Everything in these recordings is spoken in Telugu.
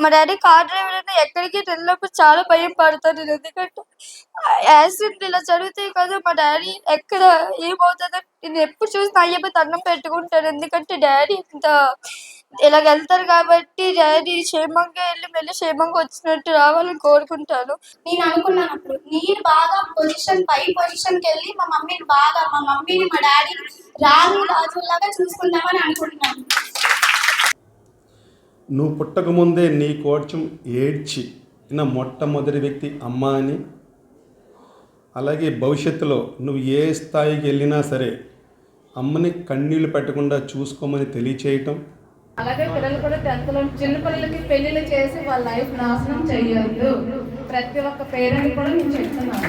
మా డాడీ కార్ డ్రైవర్ అని ఎక్కడికి వెళ్ళినప్పుడు చాలా భయం పడతాను నేను. ఎందుకంటే యాక్సిడెంట్ ఇలా జరుగుతాయి కదా, మా డాడీ ఎక్కడ ఏమవుతుందో నేను ఎప్పుడు చూసినా అయ్యప్ప దండం పెట్టుకుంటాను. ఎందుకంటే డాడీ ఇంత ఇలాగ వెళ్తారు కాబట్టి డాడీ క్షేమంగా వెళ్ళి మళ్ళీ క్షేమంగా వచ్చినట్టు రావాలని కోరుకుంటాను. నేను అనుకున్నాను అప్పుడు నేను బాగా పై పొజిషన్కి వెళ్ళి మా మమ్మీని మా డాడీని రాజు రాజులాగా చూసుకుందామని అనుకుంటున్నాను. నువ్వు పుట్టకముందే నీ కోచం ఏడ్చి నా మొట్టమొదటి వ్యక్తి అమ్మ అని, అలాగే భవిష్యత్తులో నువ్వు ఏ స్థాయికి వెళ్ళినా సరే అమ్మని కన్నీళ్లు పెట్టకుండా చూసుకోమని తెలియచేయటం. అలాగే పిల్లలు కూడా 10th లో చిన్న పిల్లలకి పెళ్లిళ్ళు చేసి వాళ్ళ లైఫ్ నాశనం చేయొద్దు. ప్రతి ఒక్క పేరెంట్ కూడా నేను చెప్తున్నాను.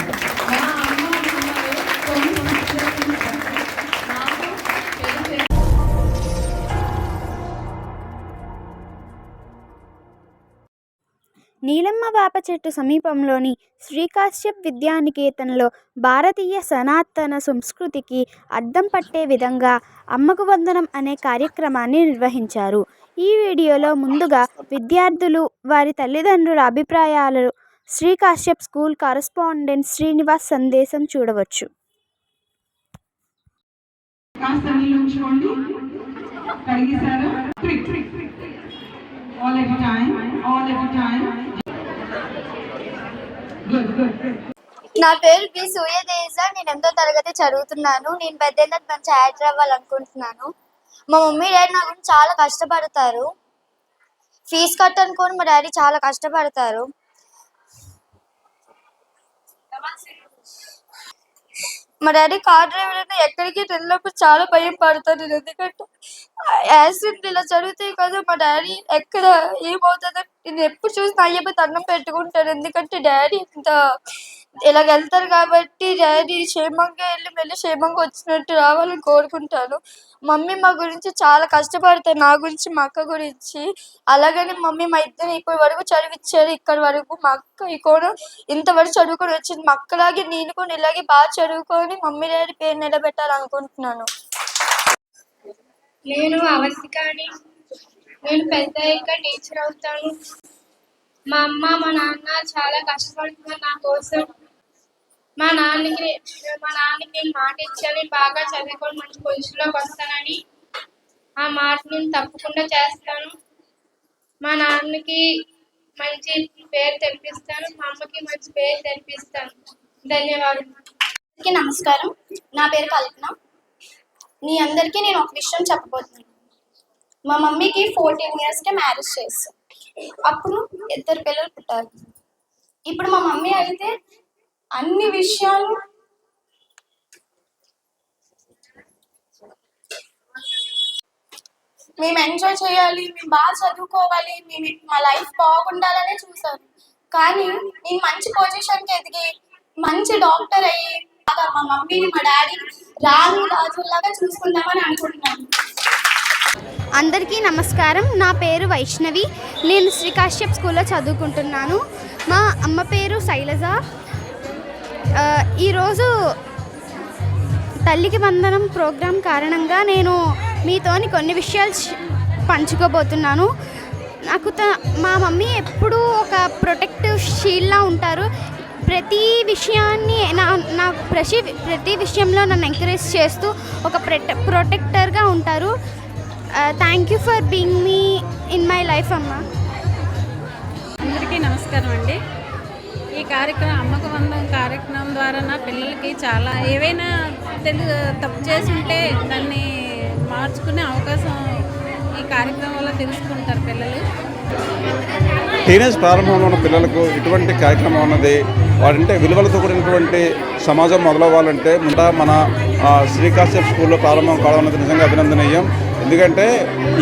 నీలమ్మ వేప చెట్టు సమీపంలోని శ్రీకాశ్యప్ విద్యానికేతన్లో భారతీయ సనాతన సంస్కృతికి అద్దం పట్టే విధంగా అమ్మకు వందనం అనే కార్యక్రమాన్ని నిర్వహించారు. ఈ వీడియోలో ముందుగా విద్యార్థులు, వారి తల్లిదండ్రుల అభిప్రాయాలు, శ్రీకాశ్యప్ స్కూల్ కరస్పాండెంట్ శ్రీనివాస్ సందేశం చూడవచ్చు. నా పేరు బి సూర్యతేజ. నేను 8వ తరగతి చదువుతున్నాను. నేను పెద్దయిన మంచి యాక్టర్ అవ్వాలనుకుంటున్నాను. మా మమ్మీ డాడీ నా గురించి చాలా కష్టపడతారు. ఫీజు కట్టనుకొని మా డాడీ చాలా కష్టపడతారు. మా డాడీ కార్ డ్రైవర్ అని ఎక్కడికి వెళ్ళినప్పుడు చాలా భయం పడతాను నేను. ఎందుకంటే యాక్సిడెంట్ ఇలా జరుగుతాయి కదా, మా డాడీ ఎక్కడ ఏమవుతుందో నేను ఎప్పుడు చూసినా అయ్యప్ప దండం పెట్టుకుంటాను. ఎందుకంటే డాడీ ఇంత ఇలాగ వెళ్తారు కాబట్టి డాడీ క్షేమంగా వెళ్ళి మళ్ళీ క్షేమంగా వచ్చినట్టు రావాలని కోరుకుంటాను. మమ్మీ మా గురించి చాలా కష్టపడతారు, నా గురించి, మా అక్క గురించి. అలాగని మమ్మీ మా ఇద్దరిని ఇప్పటి వరకు చదివించారు. ఇక్కడి వరకు మా అక్క కూడా ఇంతవరకు చదువుకొని వచ్చింది. మా అక్కలాగే నేను కూడా ఇలాగే బాగా చదువుకొని మమ్మీ డాడీ పేరు నిలబెట్టాలనుకుంటున్నాను. నేను అవంతికని. నేను పెద్దయ్యాక టీచర్ అవుతాను. మా అమ్మ మా నాన్న చాలా కష్టపడుతున్నారు నా కోసం. మా నాన్నకి నేను మాట ఇచ్చాను, బాగా చదువుకొని మంచి పొజిషన్లోకి వస్తానని. ఆ మాట నేను తప్పకుండా చేస్తాను. మా నాన్నకి మంచి పేరు తెప్పిస్తాను, మా అమ్మకి మంచి పేరు తెప్పిస్తాను. ధన్యవాదాలు. అందరికీ నమస్కారం. నా పేరు కల్పన. మీ అందరికీ నేను ఒక విషయం చెప్పబోతున్నాను. మా మమ్మీకి 14 yearsకే మ్యారేజ్ చేస్తాను. అప్పుడు 2 పిల్లలు పుట్టారు. ఇప్పుడు మా మమ్మీ అయితే అన్ని విషయాలు మేము ఎంజాయ్ చేయాలి, మేము బాగా చదువుకోవాలి, మా లైఫ్ బాగుండాలనే చూసాను. కానీ నేను మంచి పొజిషన్కి ఎదిగి మంచి డాక్టర్ అయ్యి మా మమ్మీని మా డాడీని రాజులాగా చూసుకుందామని అనుకుంటున్నాను. అందరికీ నమస్కారం. నా పేరు వైష్ణవి. నేను శ్రీకాశ్యప్ స్కూల్లో చదువుకుంటున్నాను. మా అమ్మ పేరు శైలజ. ఈరోజు తల్లికి వందనం ప్రోగ్రాం కారణంగా నేను మీతోని కొన్ని విషయాలు పంచుకోబోతున్నాను. మా మమ్మీ ఎప్పుడూ ఒక ప్రొటెక్టివ్ షీల్డ్లా ఉంటారు. ప్రతి విషయాన్ని ప్రతి విషయంలో నన్ను ఎంకరేజ్ చేస్తూ ఒక ప్రొటెక్టర్గా ఉంటారు. Thank you for being me in my life అమ్మ. అందరికీ నమస్కారం అండి. ఈ కార్యక్రమం అమ్మకు వందనం కార్యక్రమం ద్వారా నా పిల్లలకి చాలా ఏవైనా తప్పు చేసి ఉంటే దాన్ని మార్చుకునే అవకాశం ఈ కార్యక్రమం వల్ల తెలుసుకుంటారు పిల్లలు. టీనేజ్ ప్రారంభంలో ఉన్న పిల్లలకు ఇటువంటి కార్యక్రమం ఉన్నది. వాడంటే విలువలతో కూడినటువంటి సమాజం మొదలవ్వాలంటే ముందు మన శ్రీకాశ్యప్ స్కూల్లో ప్రారంభం కావడం అనేది నిజంగా అభినందనీయం. ఎందుకంటే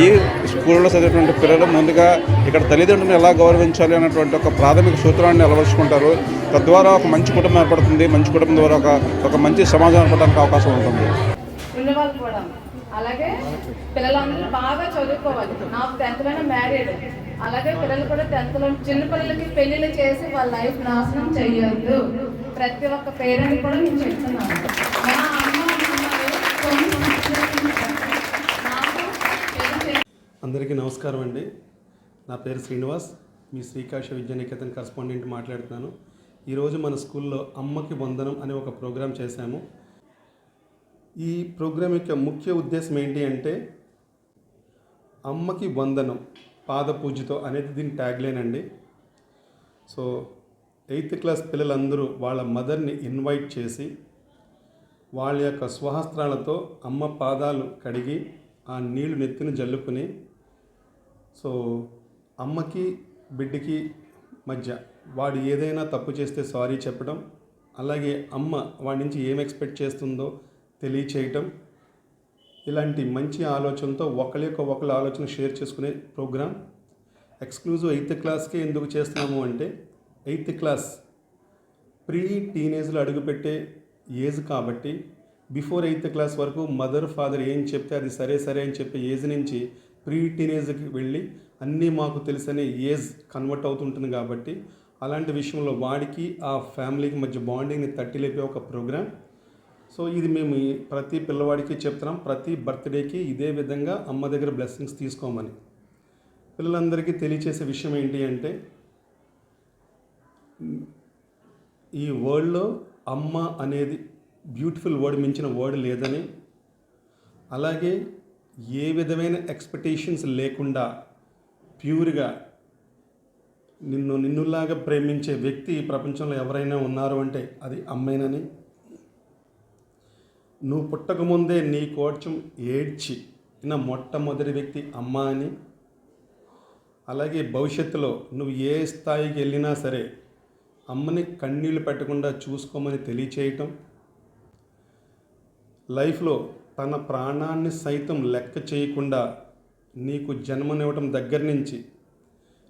ఈ స్కూల్లో చదివేటువంటి పిల్లలు ముందుగా ఇక్కడ తల్లిదండ్రులను ఎలా గౌరవించాలి అన్నటువంటి ఒక ప్రాథమిక సూత్రాన్ని అలవర్చుకుంటారు. తద్వారా ఒక మంచి కుటుంబం ఏర్పడుతుంది. మంచి కుటుంబం ద్వారా ఒక మంచి సమాజం ఏర్పడడానికి అవకాశం ఉంటుంది. అలాగే పిల్లలందరూ బాగా చదువుకోవాలి. నాకు 10th లోనే మ్యారీడ్. అలాగే పిల్లలు కూడా 10th లో చిన్న పిల్లలకి పెళ్లిళ్ళు చేసి వాళ్ళ లైఫ్ నాశనం చేయొద్దు. ప్రతి ఒక్క పేరెంట్ కూడా నేను చెప్తున్నాను. అందరికీ నమస్కారం అండి. నా పేరు శ్రీనివాస్. మీ శ్రీకాశ విద్యానికేతన్ కరస్పాండెంట్ మాట్లాడుతున్నాను. ఈరోజు మన స్కూల్లో అమ్మకి వందనం అనే ఒక ప్రోగ్రాం చేశాము. ఈ ప్రోగ్రాం యొక్క ముఖ్య ఉద్దేశం ఏంటి అంటే అమ్మకి వందనం పాదపూజతో అనేది దీని ట్యాగ్లైన్ అండి. సో 8th క్లాస్ పిల్లలందరూ వాళ్ళ మదర్ని ఇన్వైట్ చేసి వాళ్ళ యొక్క స్వహస్త్రాలతో అమ్మ పాదాలు కడిగి ఆ నీళ్లు నెత్తిన జల్లుకుని, సో అమ్మకి బిడ్డకి మధ్య వాడు ఏదైనా తప్పు చేస్తే సారీ చెప్పడం, అలాగే అమ్మ వాడి నుంచి ఏం ఎక్స్పెక్ట్ చేస్తుందో తెలియచేయటం, ఇలాంటి మంచి ఆలోచనతో ఒకళ్ళ ఆలోచన షేర్ చేసుకునే ప్రోగ్రాం. ఎక్స్క్లూజివ్ 8th క్లాస్కే ఎందుకు చేస్తున్నాము అంటే 8th క్లాస్ ప్రీ టీనేజ్లో అడుగుపెట్టే ఏజ్ కాబట్టి బిఫోర్ 8th క్లాస్ వరకు మదర్ ఫాదర్ ఏం చెప్తే అది సరే అని చెప్పే ఏజ్ నుంచి ప్రీ టీనేజ్కి వెళ్ళి అన్నీ మాకు తెలుసనే ఏజ్ కన్వర్ట్ అవుతుంటుంది. కాబట్టి అలాంటి విషయంలో వాడికి ఆ ఫ్యామిలీకి మధ్య బాండింగ్ని తట్టి లేపే ఒక ప్రోగ్రాం. సో ఇది మేము ప్రతి పిల్లవాడికి చెప్తున్నాం, ప్రతి బర్త్డేకి ఇదే విధంగా అమ్మ దగ్గర బ్లెస్సింగ్స్ తీసుకోమని. పిల్లలందరికీ తెలియచేసే విషయం ఏంటి అంటే ఈ వరల్డ్లో అమ్మ అనేది బ్యూటిఫుల్ వర్డ్ మించిన వర్డ్ లేదని, అలాగే ఏ విధమైన ఎక్స్పెక్టేషన్స్ లేకుండా ప్యూర్గా నిన్నులాగా ప్రేమించే వ్యక్తి ఈ ప్రపంచంలో ఎవరైనా ఉన్నారు అంటే అది అమ్మేనని, నువ్వు పుట్టకముందే నీ కోర్చం ఏడ్చి నా మొట్టమొదటి వ్యక్తి అమ్మ అని, అలాగే భవిష్యత్తులో నువ్వు ఏ స్థాయికి వెళ్ళినా సరే అమ్మని కన్నీళ్ళు పెట్టకుండా చూసుకోమని తెలియచేయటం, లైఫ్లో తన ప్రాణాన్ని సైతం లెక్క చేయకుండా నీకు జన్మనివ్వటం దగ్గర నుంచి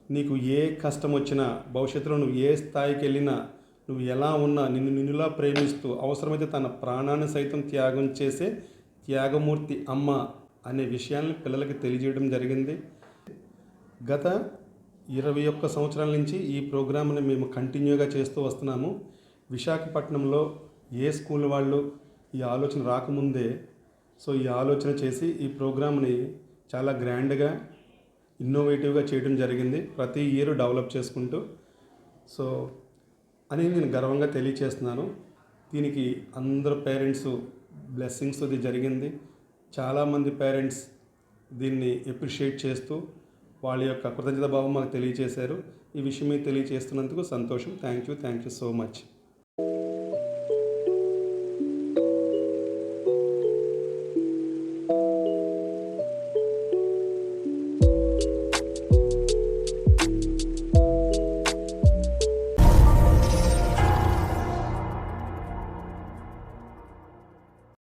నీకు ఏ కష్టం వచ్చినా, భవిష్యత్తులో నువ్వు ఏ స్థాయికి వెళ్ళినా, నువ్వు ఎలా ఉన్నా నిన్నులా ప్రేమిస్తూ అవసరమైతే తన ప్రాణాన్ని సైతం త్యాగం చేసే త్యాగమూర్తి అమ్మ అనే విషయాన్ని పిల్లలకి తెలియజేయడం జరిగింది. గత 21 సంవత్సరాల నుంచి ఈ ప్రోగ్రామ్ని మేము కంటిన్యూగా చేస్తూ వస్తున్నాము. విశాఖపట్నంలో ఏ స్కూల్ వాళ్ళు ఈ ఆలోచన రాకముందే ఈ ఆలోచన చేసి ఈ ప్రోగ్రామ్ని చాలా గ్రాండ్గా ఇన్నోవేటివ్గా చేయడం జరిగింది, ప్రతి ఇయర్ డెవలప్ చేసుకుంటూ. అని నేను గర్వంగా తెలియచేస్తున్నాను. దీనికి అందరు పేరెంట్స్ బ్లెస్సింగ్స్ ఇది జరిగింది. చాలామంది పేరెంట్స్ దీన్ని ఎప్రిషియేట్ చేస్తూ వాళ్ళ యొక్క కృతజ్ఞత భావం మాకు తెలియజేశారు. ఈ విషయం మీకు తెలియజేస్తున్నందుకు సంతోషం. Thank you so much.